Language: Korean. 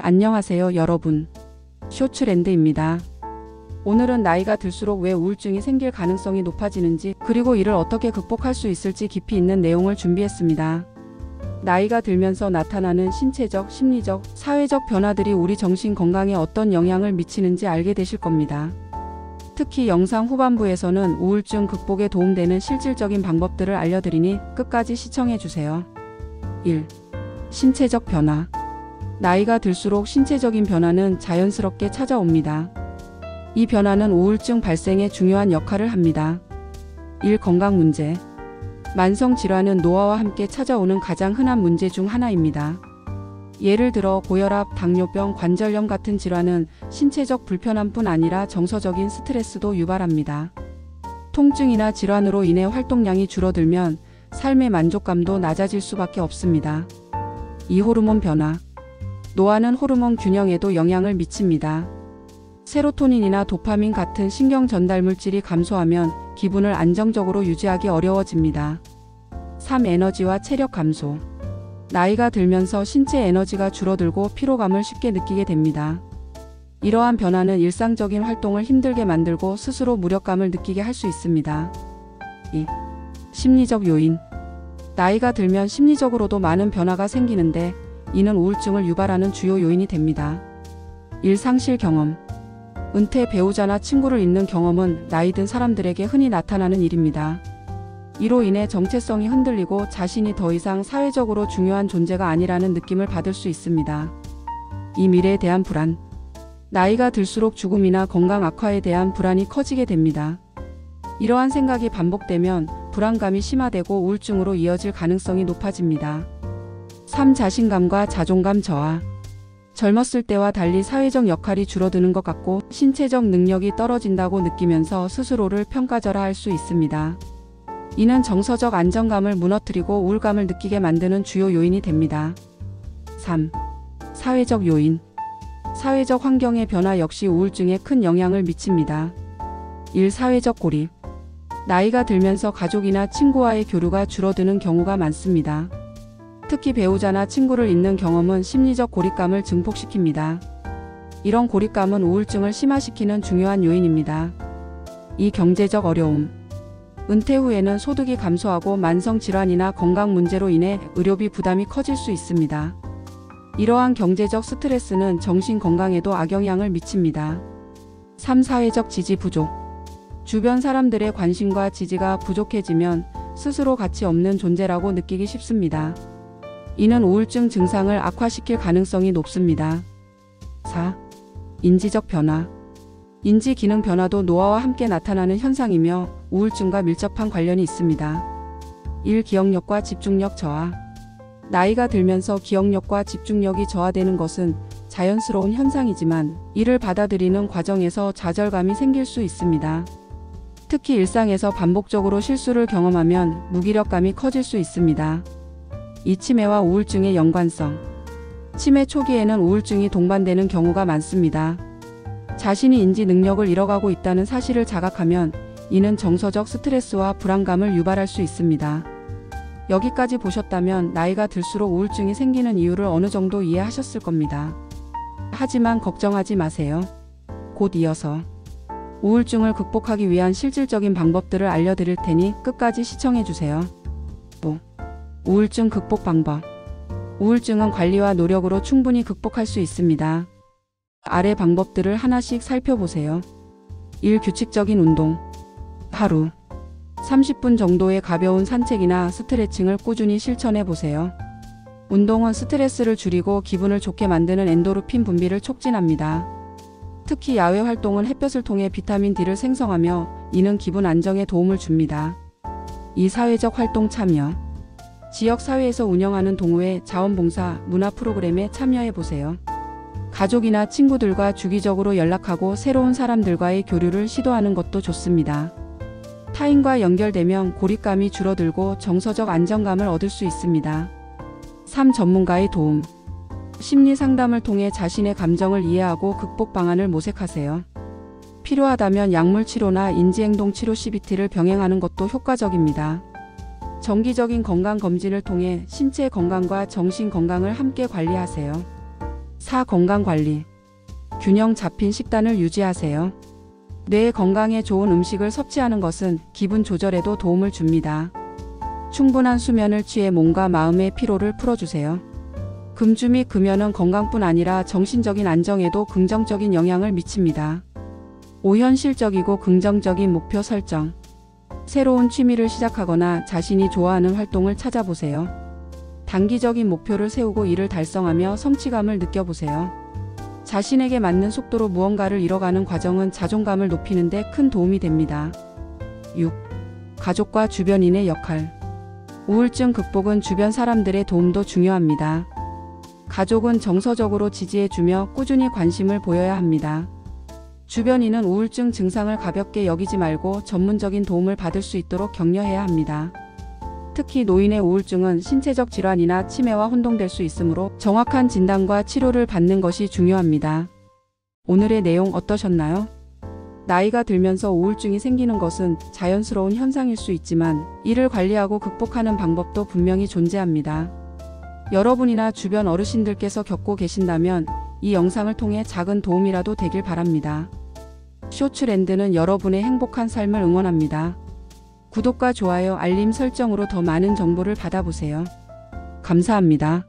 안녕하세요 여러분. 쇼츠랜드입니다. 오늘은 나이가 들수록 왜 우울증이 생길 가능성이 높아지는지, 그리고 이를 어떻게 극복할 수 있을지 깊이 있는 내용을 준비했습니다. 나이가 들면서 나타나는 신체적, 심리적, 사회적 변화들이 우리 정신 건강에 어떤 영향을 미치는지 알게 되실 겁니다. 특히 영상 후반부에서는 우울증 극복에 도움되는 실질적인 방법들을 알려드리니 끝까지 시청해주세요. 1. 신체적 변화. 나이가 들수록 신체적인 변화는 자연스럽게 찾아옵니다. 이 변화는 우울증 발생에 중요한 역할을 합니다. 1. 건강 문제. 만성 질환은 노화와 함께 찾아오는 가장 흔한 문제 중 하나입니다. 예를 들어 고혈압, 당뇨병, 관절염 같은 질환은 신체적 불편함뿐 아니라 정서적인 스트레스도 유발합니다. 통증이나 질환으로 인해 활동량이 줄어들면 삶의 만족감도 낮아질 수밖에 없습니다. 2. 호르몬 변화. 노화는 호르몬 균형에도 영향을 미칩니다. 세로토닌이나 도파민 같은 신경 전달 물질이 감소하면 기분을 안정적으로 유지하기 어려워집니다. 3. 에너지와 체력 감소. 나이가 들면서 신체 에너지가 줄어들고 피로감을 쉽게 느끼게 됩니다. 이러한 변화는 일상적인 활동을 힘들게 만들고 스스로 무력감을 느끼게 할 수 있습니다. 2. 심리적 요인. 나이가 들면 심리적으로도 많은 변화가 생기는데 이는 우울증을 유발하는 주요 요인이 됩니다. 1. 상실 경험. 은퇴, 배우자나 친구를 잃는 경험은 나이 든 사람들에게 흔히 나타나는 일입니다. 이로 인해 정체성이 흔들리고 자신이 더 이상 사회적으로 중요한 존재가 아니라는 느낌을 받을 수 있습니다. 2. 미래에 대한 불안. 나이가 들수록 죽음이나 건강 악화에 대한 불안이 커지게 됩니다. 이러한 생각이 반복되면 불안감이 심화되고 우울증으로 이어질 가능성이 높아집니다. 3. 자신감과 자존감 저하. 젊었을 때와 달리 사회적 역할이 줄어드는 것 같고 신체적 능력이 떨어진다고 느끼면서 스스로를 평가절하할 수 있습니다. 이는 정서적 안정감을 무너뜨리고 우울감을 느끼게 만드는 주요 요인이 됩니다. 3. 사회적 요인. 사회적 환경의 변화 역시 우울증에 큰 영향을 미칩니다. 1. 사회적 고립. 나이가 들면서 가족이나 친구와의 교류가 줄어드는 경우가 많습니다. 특히 배우자나 친구를 잃는 경험은 심리적 고립감을 증폭시킵니다. 이런 고립감은 우울증을 심화시키는 중요한 요인입니다. 2. 경제적 어려움. 은퇴 후에는 소득이 감소하고 만성 질환이나 건강 문제로 인해 의료비 부담이 커질 수 있습니다. 이러한 경제적 스트레스는 정신 건강에도 악영향을 미칩니다. 3. 사회적 지지 부족. 주변 사람들의 관심과 지지가 부족해지면 스스로 가치 없는 존재라고 느끼기 쉽습니다. 이는 우울증 증상을 악화시킬 가능성이 높습니다. 4. 인지적 변화. 인지 기능 변화도 노화와 함께 나타나는 현상이며 우울증과 밀접한 관련이 있습니다. 1. 기억력과 집중력 저하. 나이가 들면서 기억력과 집중력이 저하되는 것은 자연스러운 현상이지만 이를 받아들이는 과정에서 좌절감이 생길 수 있습니다. 특히 일상에서 반복적으로 실수를 경험하면 무기력감이 커질 수 있습니다. 2. 치매와 우울증의 연관성. 치매 초기에는 우울증이 동반되는 경우가 많습니다. 자신이 인지 능력을 잃어가고 있다는 사실을 자각하면 이는 정서적 스트레스와 불안감을 유발할 수 있습니다. 여기까지 보셨다면 나이가 들수록 우울증이 생기는 이유를 어느 정도 이해하셨을 겁니다. 하지만 걱정하지 마세요. 곧 이어서 우울증을 극복하기 위한 실질적인 방법들을 알려드릴 테니 끝까지 시청해주세요. 5. 우울증 극복 방법. 우울증은 관리와 노력으로 충분히 극복할 수 있습니다. 아래 방법들을 하나씩 살펴보세요. 1. 규칙적인 운동. 하루 30분 정도의 가벼운 산책이나 스트레칭을 꾸준히 실천해 보세요. 운동은 스트레스를 줄이고 기분을 좋게 만드는 엔도르핀 분비를 촉진합니다. 특히 야외 활동은 햇볕을 통해 비타민 D를 생성하며 이는 기분 안정에 도움을 줍니다. 2. 사회적 활동 참여. 지역 사회에서 운영하는 동호회, 자원봉사, 문화 프로그램에 참여해 보세요. 가족이나 친구들과 주기적으로 연락하고 새로운 사람들과의 교류를 시도하는 것도 좋습니다. 타인과 연결되면 고립감이 줄어들고 정서적 안정감을 얻을 수 있습니다. 3. 전문가의 도움. 심리 상담을 통해 자신의 감정을 이해하고 극복 방안을 모색하세요. 필요하다면 약물 치료나 인지행동 치료 CBT를 병행하는 것도 효과적입니다. 정기적인 건강검진을 통해 신체 건강과 정신 건강을 함께 관리하세요. 4. 건강관리. 균형 잡힌 식단을 유지하세요. 뇌 건강에 좋은 음식을 섭취하는 것은 기분 조절에도 도움을 줍니다. 충분한 수면을 취해 몸과 마음의 피로를 풀어주세요. 금주 및 금연은 건강뿐 아니라 정신적인 안정에도 긍정적인 영향을 미칩니다. 5. 현실적이고 긍정적인 목표 설정. 새로운 취미를 시작하거나 자신이 좋아하는 활동을 찾아보세요. 단기적인 목표를 세우고 이를 달성하며 성취감을 느껴보세요. 자신에게 맞는 속도로 무언가를 이뤄가는 과정은 자존감을 높이는 데 큰 도움이 됩니다. 6. 가족과 주변인의 역할. 우울증 극복은 주변 사람들의 도움도 중요합니다. 가족은 정서적으로 지지해주며 꾸준히 관심을 보여야 합니다. 주변인은 우울증 증상을 가볍게 여기지 말고 전문적인 도움을 받을 수 있도록 격려해야 합니다. 특히 노인의 우울증은 신체적 질환이나 치매와 혼동될 수 있으므로 정확한 진단과 치료를 받는 것이 중요합니다. 오늘의 내용 어떠셨나요? 나이가 들면서 우울증이 생기는 것은 자연스러운 현상일 수 있지만 이를 관리하고 극복하는 방법도 분명히 존재합니다. 여러분이나 주변 어르신들께서 겪고 계신다면 이 영상을 통해 작은 도움이라도 되길 바랍니다. 쇼츠랜드는 여러분의 행복한 삶을 응원합니다. 구독과 좋아요, 알림 설정으로 더 많은 정보를 받아보세요. 감사합니다.